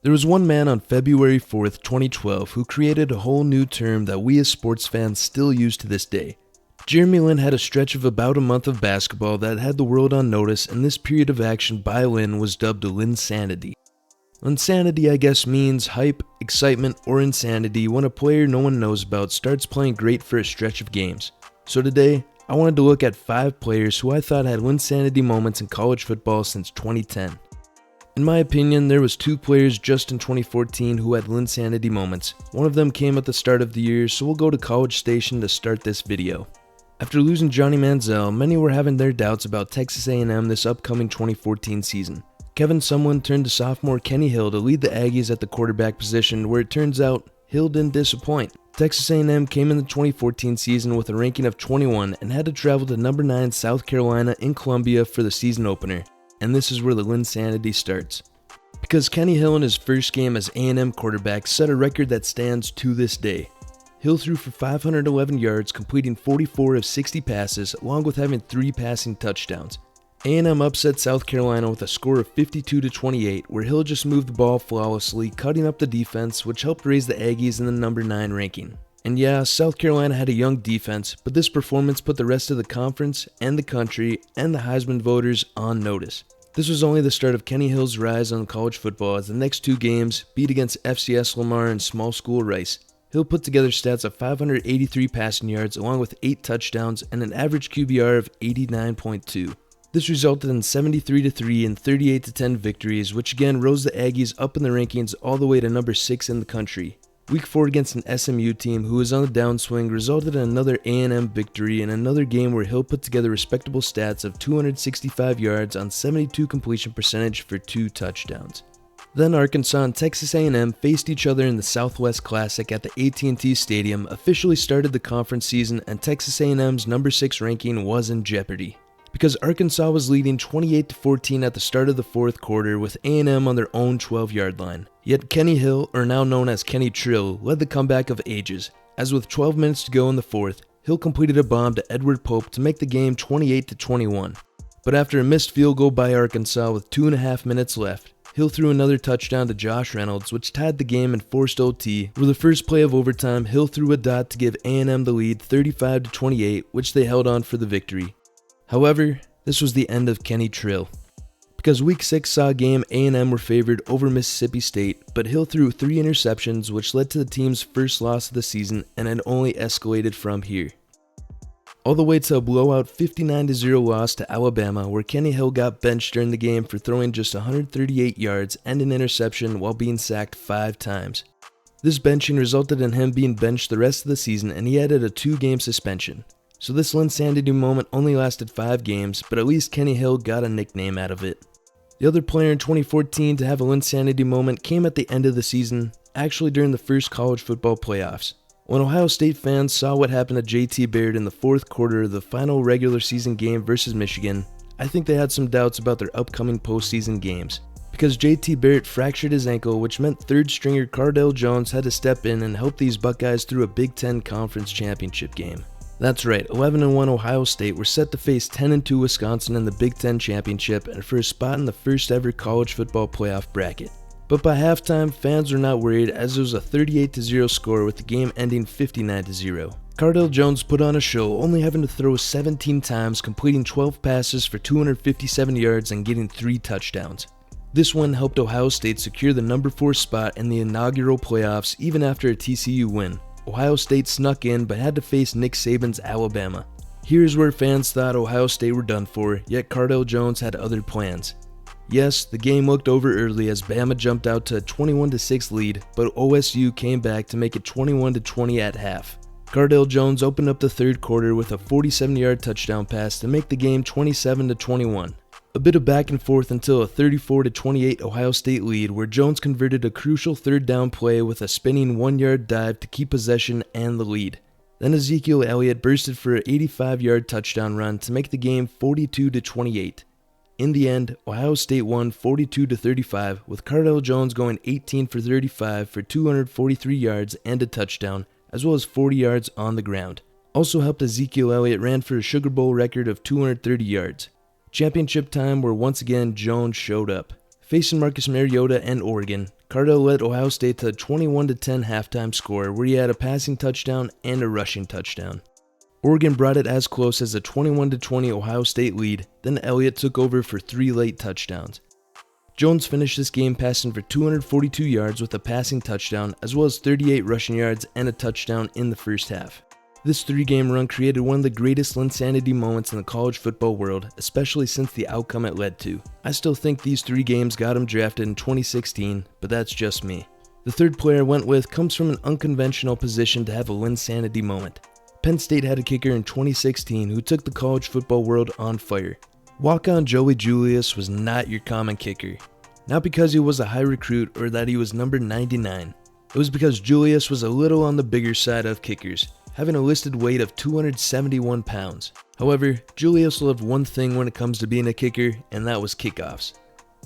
There was one man on February 4th, 2012 who created a whole new term that we as sports fans still use to this day. Jeremy Lin had a stretch of about a month of basketball that had the world on notice, and this period of action by Lin was dubbed Linsanity. Linsanity, I guess, means hype, excitement, or insanity when a player no one knows about starts playing great for a stretch of games. So today, I wanted to look at 5 players who I thought had Linsanity moments in college football since 2010. In my opinion, there was 2 players just in 2014 who had Linsanity moments. One of them came at the start of the year, so we'll go to College Station to start this video. After losing Johnny Manziel, many were having their doubts about Texas A&M this upcoming 2014 season. Kevin Sumlin turned to sophomore Kenny Hill to lead the Aggies at the quarterback position, where it turns out Hill didn't disappoint. Texas A&M came in the 2014 season with a ranking of 21 and had to travel to number 9 South Carolina in Columbia for the season opener. And this is where the Linsanity starts. Because Kenny Hill in his first game as A&M quarterback set a record that stands to this day. Hill threw for 511 yards, completing 44 of 60 passes, along with having 3 passing touchdowns. A&M upset South Carolina with a score of 52-28, where Hill just moved the ball flawlessly, cutting up the defense, which helped raise the Aggies in the number 9 ranking. And yeah, South Carolina had a young defense, but this performance put the rest of the conference and the country and the Heisman voters on notice. This was only the start of Kenny Hill's rise on college football, as the next 2 games, beat against FCS Lamar and small school Rice. Hill put together stats of 583 passing yards along with 8 touchdowns and an average QBR of 89.2. This resulted in 73-3 and 38-10 victories, which again rose the Aggies up in the rankings all the way to number 6 in the country. Week 4 against an SMU team who was on the downswing resulted in another A&M victory and another game where Hill put together respectable stats of 265 yards on 72 completion percentage for 2 touchdowns. Then Arkansas and Texas A&M faced each other in the Southwest Classic at the AT&T Stadium, officially started the conference season, and Texas A&M's number 6 ranking was in jeopardy. Because Arkansas was leading 28-14 at the start of the 4th quarter with A&M on their own 12-yard line. Yet Kenny Hill, or now known as Kenny Trill, led the comeback of ages, as with 12 minutes to go in the 4th, Hill completed a bomb to Edward Pope to make the game 28-21. But after a missed field goal by Arkansas with 2.5 minutes left, Hill threw another touchdown to Josh Reynolds, which tied the game and forced OT, where the first play of overtime, Hill threw a dot to give A&M the lead 35-28, which they held on for the victory. However, this was the end of Kenny Trill. Because Week 6 saw a game A&M were favored over Mississippi State, but Hill threw 3 interceptions, which led to the team's first loss of the season and had only escalated from here. All the way to a blowout 59-0 loss to Alabama, where Kenny Hill got benched during the game for throwing just 138 yards and an interception while being sacked 5 times. This benching resulted in him being benched the rest of the season, and he added a 2-game suspension. So this Linsanity moment only lasted 5 games, but at least Kenny Hill got a nickname out of it. The other player in 2014 to have a Linsanity moment came at the end of the season, actually during the first college football playoffs. When Ohio State fans saw what happened to JT Barrett in the 4th quarter of the final regular season game versus Michigan, I think they had some doubts about their upcoming postseason games. Because JT Barrett fractured his ankle, which meant 3rd stringer Cardale Jones had to step in and help these Buckeyes through a Big Ten Conference Championship game. That's right, 11-1 Ohio State were set to face 10-2 Wisconsin in the Big Ten Championship and for a spot in the first ever college football playoff bracket. But by halftime, fans were not worried as it was a 38-0 score with the game ending 59-0. Cardale Jones put on a show, only having to throw 17 times, completing 12 passes for 257 yards and getting 3 touchdowns. This win helped Ohio State secure the number 4 spot in the inaugural playoffs even after a TCU win. Ohio State snuck in but had to face Nick Saban's Alabama. Here's where fans thought Ohio State were done for, yet Cardale Jones had other plans. Yes, the game looked over early as Bama jumped out to a 21-6 lead, but OSU came back to make it 21-20 at half. Cardale Jones opened up the 3rd quarter with a 47-yard touchdown pass to make the game 27-21. A bit of back and forth until a 34-28 Ohio State lead, where Jones converted a crucial 3rd down play with a spinning 1-yard dive to keep possession and the lead. Then Ezekiel Elliott bursted for an 85-yard touchdown run to make the game 42-28. In the end, Ohio State won 42-35, with Cardale Jones going 18 for 35 for 243 yards and a touchdown, as well as 40 yards on the ground. Also helped Ezekiel Elliott ran for a Sugar Bowl record of 230 yards. Championship time where once again Jones showed up. Facing Marcus Mariota and Oregon, Cardell led Ohio State to a 21-10 halftime score where he had a passing touchdown and a rushing touchdown. Oregon brought it as close as a 21-20 Ohio State lead, then Elliott took over for 3 late touchdowns. Jones finished this game passing for 242 yards with a passing touchdown, as well as 38 rushing yards and a touchdown in the first half. This 3-game run created one of the greatest Linsanity moments in the college football world, especially since the outcome it led to. I still think these 3 games got him drafted in 2016, but that's just me. The third player I went with comes from an unconventional position to have a Linsanity moment. Penn State had a kicker in 2016 who took the college football world on fire. Walk-on Joey Julius was not your common kicker. Not because he was a high recruit or that he was number 99. It was because Julius was a little on the bigger side of kickers, having a listed weight of 271 pounds. However, Julius loved one thing when it comes to being a kicker, and that was kickoffs.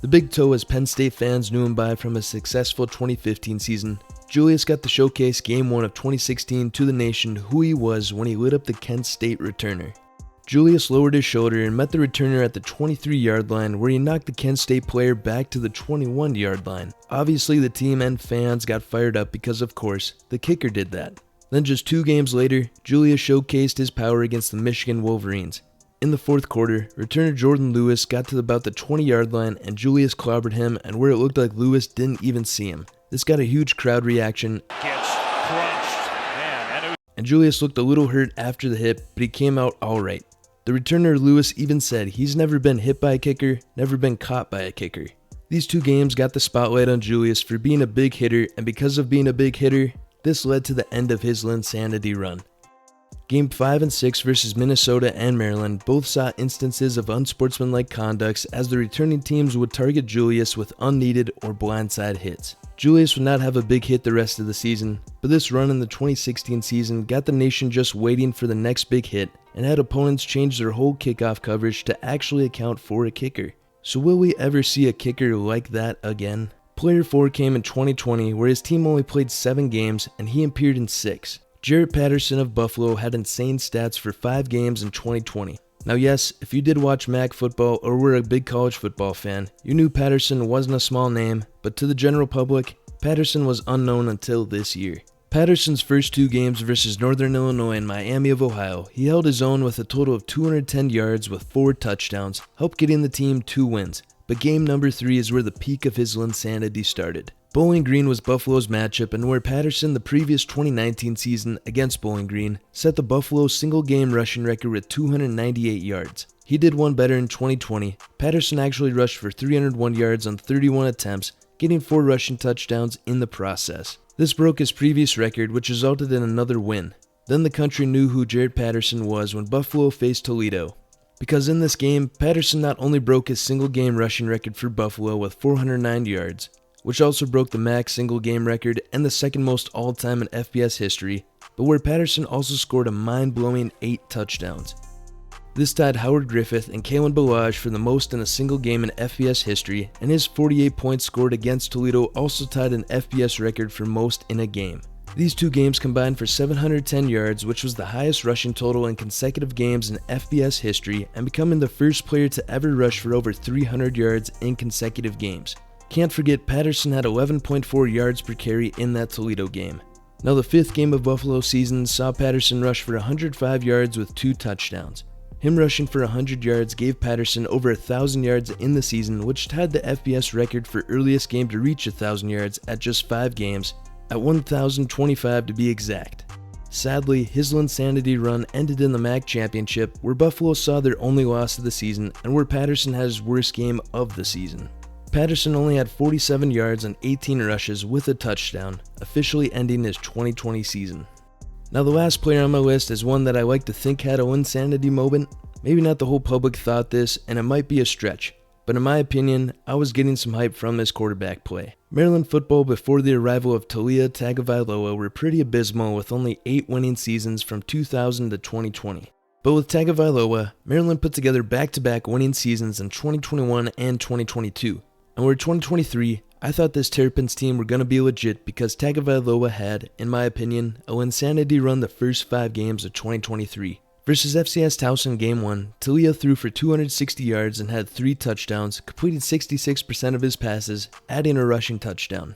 The big toe, as Penn State fans knew him by from a successful 2015 season, Julius got to showcase Game 1 of 2016 to the nation who he was when he lit up the Kent State returner. Julius lowered his shoulder and met the returner at the 23-yard line where he knocked the Kent State player back to the 21-yard line. Obviously, the team and fans got fired up because, of course, the kicker did that. Then just 2 games later, Julius showcased his power against the Michigan Wolverines. In the fourth quarter, returner Jordan Lewis got to about the 20-yard line and Julius clobbered him, and where it looked like Lewis didn't even see him. This got a huge crowd reaction, and Julius looked a little hurt after the hit, but he came out alright. The returner Lewis even said he's never been hit by a kicker, never been caught by a kicker. These 2 games got the spotlight on Julius for being a big hitter, and because of being a big hitter, this led to the end of his Linsanity run. Game 5 and 6 versus Minnesota and Maryland both saw instances of unsportsmanlike conducts as the returning teams would target Julius with unneeded or blindside hits. Julius would not have a big hit the rest of the season, but this run in the 2016 season got the nation just waiting for the next big hit and had opponents change their whole kickoff coverage to actually account for a kicker. So will we ever see a kicker like that again? Player 4 came in 2020 where his team only played 7 games and he appeared in 6. Jarrett Patterson of Buffalo had insane stats for 5 games in 2020. Now yes, if you did watch MAC football or were a big college football fan, you knew Patterson wasn't a small name, but to the general public, Patterson was unknown until this year. Patterson's first 2 games versus Northern Illinois and Miami of Ohio, he held his own with a total of 210 yards with 4 touchdowns, helped getting the team 2 wins. But game number 3 is where the peak of his Linsanity started. Bowling Green was Buffalo's matchup, and where Patterson the previous 2019 season against Bowling Green set the Buffalo single-game rushing record with 298 yards. He did one better in 2020. Patterson actually rushed for 301 yards on 31 attempts, getting 4 rushing touchdowns in the process. This broke his previous record, which resulted in another win. Then the country knew who Jarrett Patterson was when Buffalo faced Toledo. Because in this game, Patterson not only broke his single-game rushing record for Buffalo with 409 yards, which also broke the MAC single-game record and the second most all-time in FBS history, but where Patterson also scored a mind-blowing 8 touchdowns. This tied Howard Griffith and Kalen Ballage for the most in a single game in FBS history, and his 48 points scored against Toledo also tied an FBS record for most in a game. These 2 games combined for 710 yards, which was the highest rushing total in consecutive games in FBS history, and becoming the first player to ever rush for over 300 yards in consecutive games. Can't forget Patterson had 11.4 yards per carry in that Toledo game. Now the 5th game of Buffalo season saw Patterson rush for 105 yards with 2 touchdowns. Him rushing for 100 yards gave Patterson over 1,000 yards in the season, which tied the FBS record for earliest game to reach 1,000 yards at just 5 games, at 1,025 to be exact. Sadly, his Linsanity run ended in the MAC championship, where Buffalo saw their only loss of the season and where Patterson had his worst game of the season. Patterson only had 47 yards and 18 rushes with a touchdown, officially ending his 2020 season. Now the last player on my list is one that I like to think had a Linsanity moment. Maybe not the whole public thought this, and it might be a stretch, but in my opinion, I was getting some hype from this quarterback play. Maryland football before the arrival of Taulia Tagovailoa were pretty abysmal with only 8 winning seasons from 2000 to 2020. But with Tagovailoa, Maryland put together back-to-back winning seasons in 2021 and 2022. And where 2023, I thought this Terrapins team were going to be legit because Tagovailoa had, in my opinion, a Linsanity run the first 5 games of 2023. Versus FCS Towson Game 1, Taulia threw for 260 yards and had 3 touchdowns, completed 66% of his passes, adding a rushing touchdown.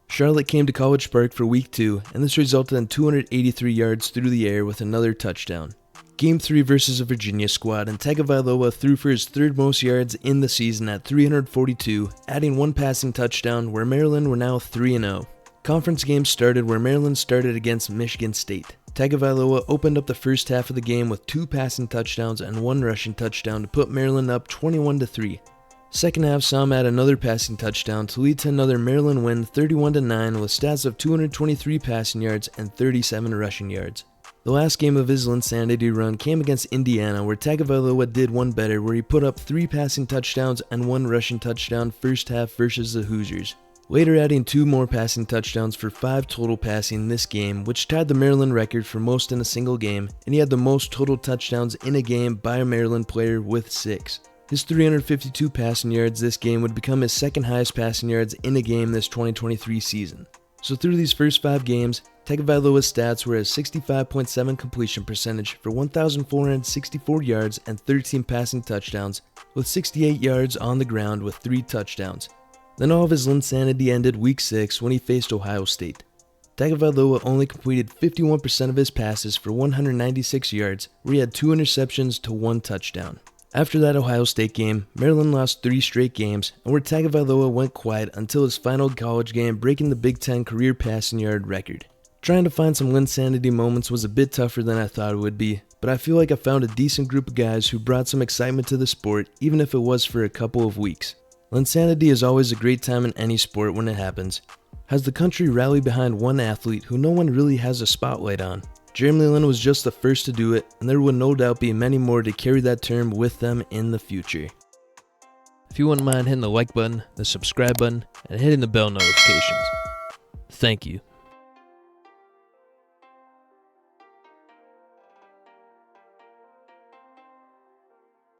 Charlotte came to College Park for Week 2, and this resulted in 283 yards through the air with another touchdown. Game 3 versus a Virginia squad, and Tagovailoa threw for his third most yards in the season at 342, adding one passing touchdown, where Maryland were now 3-0. Conference games started where Maryland started against Michigan State. Tagovailoa opened up the first half of the game with 2 passing touchdowns and 1 rushing touchdown to put Maryland up 21-3. Second half saw him add another passing touchdown to lead to another Maryland win 31-9 with stats of 223 passing yards and 37 rushing yards. The last game of his Linsanity run came against Indiana, where Tagovailoa did one better, where he put up 3 passing touchdowns and 1 rushing touchdown first half versus the Hoosiers, later adding 2 more passing touchdowns for 5 total passing in this game, which tied the Maryland record for most in a single game, and he had the most total touchdowns in a game by a Maryland player with 6. His 352 passing yards this game would become his second highest passing yards in a game this 2023 season. So through these first 5 games, Tagovailoa's stats were a 65.7 completion percentage for 1,464 yards and 13 passing touchdowns, with 68 yards on the ground with 3 touchdowns. Then all of his Linsanity ended Week 6 when he faced Ohio State. Tagovailoa only completed 51% of his passes for 196 yards, where he had 2 interceptions to 1 touchdown. After that Ohio State game, Maryland lost 3 straight games, and where Tagovailoa went quiet until his final college game, breaking the Big Ten career passing yard record. Trying to find some Linsanity moments was a bit tougher than I thought it would be, but I feel like I found a decent group of guys who brought some excitement to the sport, even if it was for a couple of weeks. Linsanity is always a great time in any sport when it happens. Has the country rallied behind one athlete who no one really has a spotlight on? Jeremy Lin was just the first to do it, and there will no doubt be many more to carry that term with them in the future. If you wouldn't mind hitting the like button, the subscribe button, and hitting the bell notifications. Thank you.